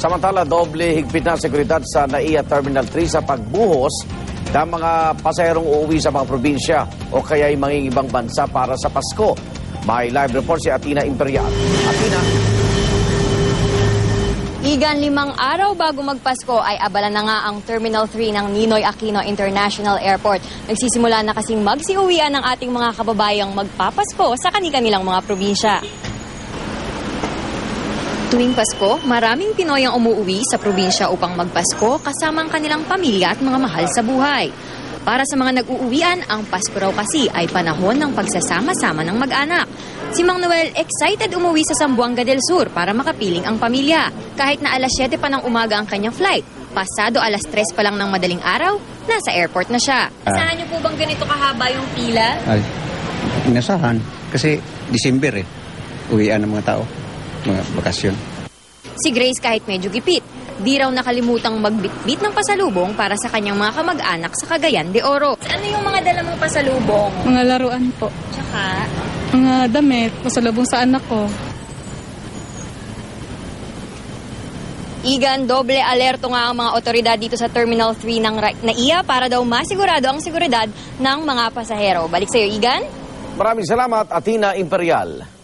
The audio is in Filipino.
Samantala, doble higpit na seguridad sa NAIA Terminal 3 sa pagbuhos ng mga pasaherong uuwi sa mga probinsya o kaya'y mangingibang bansa para sa Pasko. May live report si Atina Imperial. Atina. Igan, 5 araw bago magpasko ay abala na nga ang Terminal 3 ng Ninoy Aquino International Airport. Nagsisimula na kasing magsiuwian ng ating mga kababayang magpapasko sa kani-kanilang mga probinsya. Tuwing Pasko, maraming Pinoy ang umuuwi sa probinsya upang magpasko kasama ang kanilang pamilya at mga mahal sa buhay. Para sa mga nag-uuwian, ang Pasko raw kasi ay panahon ng pagsasama-sama ng mag-anak. Si Mang Noel excited umuwi sa Zamboanga del Sur para makapiling ang pamilya. Kahit na alas 7 pa ng umaga ang kanyang flight, pasado alas 3 pa lang ng madaling araw, nasa airport na siya. Saan niyo po bang ganito kahaba yung pila? Ay, inasahan. Kasi December uwian ng mga tao, mga bakasyon. Si Grace kahit medyo gipit, di raw nakalimutang magbitbit ng pasalubong para sa kanyang mga kamag-anak sa Cagayan de Oro. Ano yung mga dala mong pasalubong? Mga laruan po. Tsaka? Mga damit, pasalubong sa anak ko. Igan, doble alerto nga ang mga otoridad dito sa Terminal 3 ng NAIA para daw masigurado ang seguridad ng mga pasahero. Balik sa'yo, Igan. Maraming salamat, Atina Imperial.